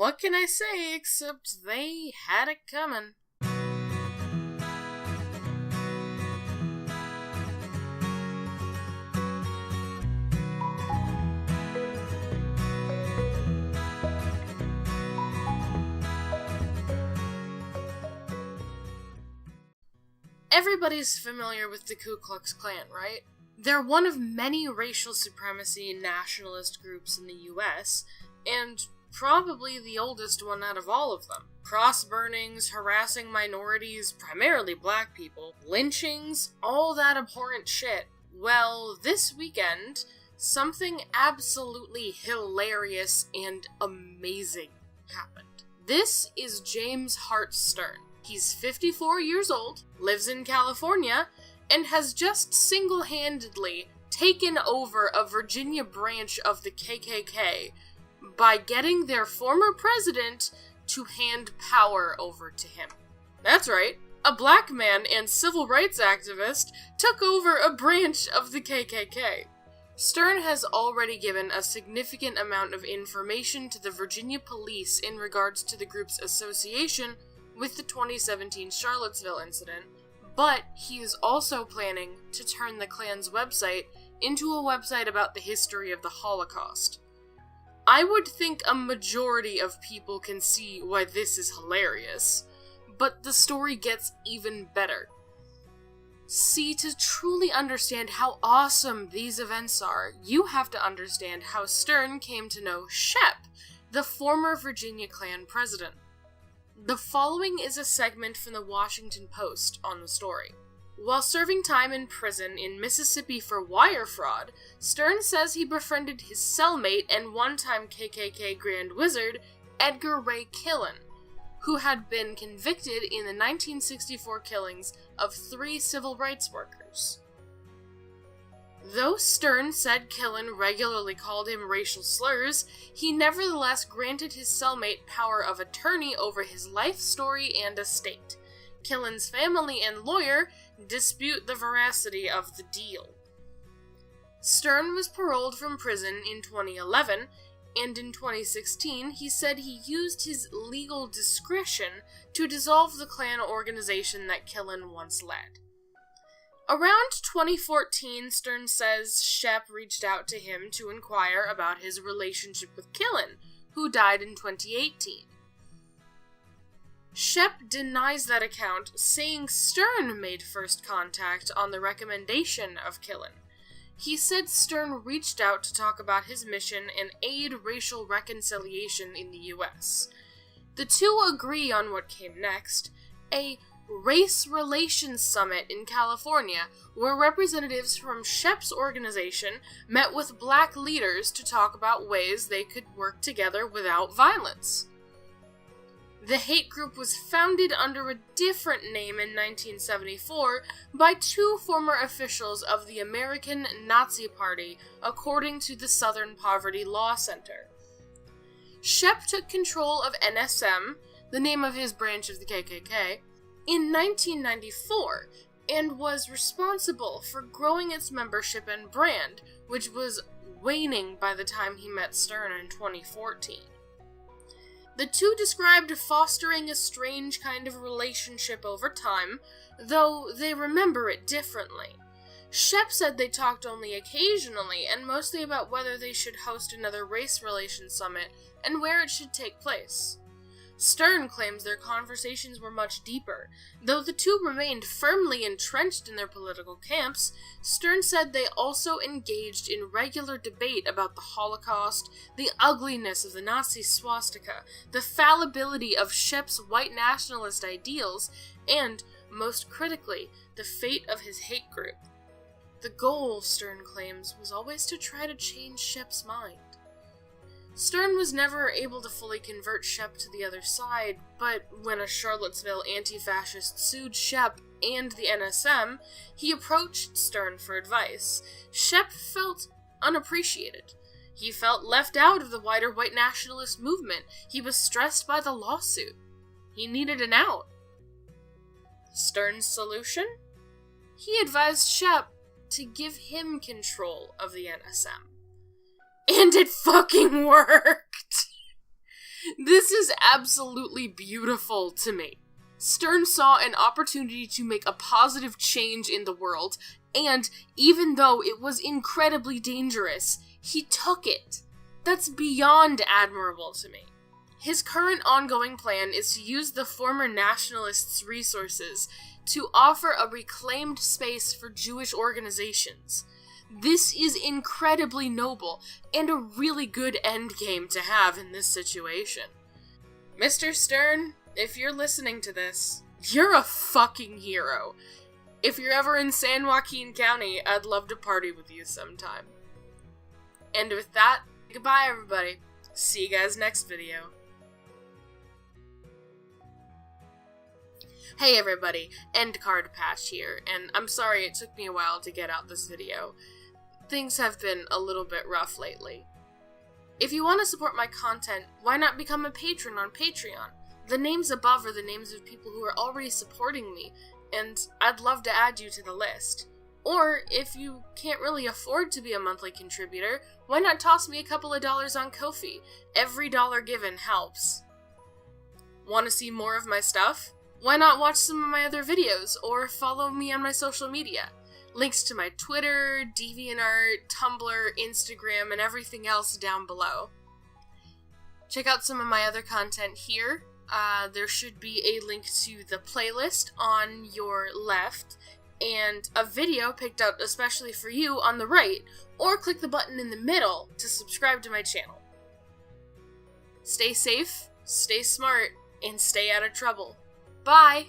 what can I say except they had it coming. Everybody's familiar with the Ku Klux Klan, right? They're one of many racial supremacy nationalist groups in the US, and probably the oldest one out of all of them. Cross-burnings, harassing minorities, primarily black people, lynchings, all that abhorrent shit. Well, this weekend, something absolutely hilarious and amazing happened. This is James Hart Stern. He's 54 years old, lives in California, and has just single-handedly taken over a Virginia branch of the KKK by getting their former president to hand power over to him. That's right, a black man and civil rights activist took over a branch of the KKK. Stern has already given a significant amount of information to the Virginia police in regards to the group's association with the 2017 Charlottesville incident, but he is also planning to turn the Klan's website into a website about the history of the Holocaust. I would think a majority of people can see why this is hilarious, but the story gets even better. See, to truly understand how awesome these events are, you have to understand how Stern came to know Shep, the former Virginia Klan president. The following is a segment from the Washington Post on the story. While serving time in prison in Mississippi for wire fraud, Stern says he befriended his cellmate and one-time KKK Grand Wizard, Edgar Ray Killen, who had been convicted in the 1964 killings of 3 civil rights workers. Though Stern said Killen regularly called him racial slurs, he nevertheless granted his cellmate power of attorney over his life story and estate. Killen's family and lawyer dispute the veracity of the deal. Stern was paroled from prison in 2011, and in 2016 he said he used his legal discretion to dissolve the Klan organization that Killen once led. Around 2014, Stern says Shep reached out to him to inquire about his relationship with Killen, who died in 2018. Shep denies that account, saying Stern made first contact on the recommendation of Killen. He said Stern reached out to talk about his mission and aid racial reconciliation in the US. The two agree on what came next, a Race Relations Summit in California, where representatives from Shep's organization met with black leaders to talk about ways they could work together without violence. The hate group was founded under a different name in 1974 by 2 former officials of the American Nazi Party, according to the Southern Poverty Law Center. Shep took control of NSM, the name of his branch of the KKK, in 1994, and was responsible for growing its membership and brand, which was waning by the time he met Stern in 2014. The two described fostering a strange kind of relationship over time, though they remember it differently. Shep said they talked only occasionally, and mostly about whether they should host another race relations summit and where it should take place. Stern claims their conversations were much deeper. Though the two remained firmly entrenched in their political camps, Stern said they also engaged in regular debate about the Holocaust, the ugliness of the Nazi swastika, the fallibility of Shep's white nationalist ideals, and, most critically, the fate of his hate group. The goal, Stern claims, was always to try to change Shep's mind. Stern was never able to fully convert Shep to the other side, but when a Charlottesville anti-fascist sued Shep and the NSM, he approached Stern for advice. Shep felt unappreciated. He felt left out of the wider white nationalist movement. He was stressed by the lawsuit. He needed an out. Stern's solution? He advised Shep to give him control of the NSM. And it fucking worked! This is absolutely beautiful to me. Stern saw an opportunity to make a positive change in the world, and even though it was incredibly dangerous, he took it. That's beyond admirable to me. His current ongoing plan is to use the former nationalists' resources to offer a reclaimed space for Jewish organizations. This is incredibly noble, and a really good endgame to have in this situation. Mr. Stern, if you're listening to this, you're a fucking hero. If you're ever in San Joaquin County, I'd love to party with you sometime. And with that, goodbye everybody. See you guys next video. Hey everybody, End Card Patch here, and I'm sorry it took me a while to get out this video. Things have been a little bit rough lately. If you want to support my content, why not become a patron on Patreon? The names above are the names of people who are already supporting me, and I'd love to add you to the list. Or, if you can't really afford to be a monthly contributor, why not toss me a couple of dollars on Ko-fi? Every dollar given helps. Want to see more of my stuff? Why not watch some of my other videos, or follow me on my social media? Links to my Twitter, DeviantArt, Tumblr, Instagram, and everything else down below. Check out some of my other content here. There should be a link to the playlist on your left, and a video picked out especially for you on the right, or click the button in the middle to subscribe to my channel. Stay safe, stay smart, and stay out of trouble. Bye!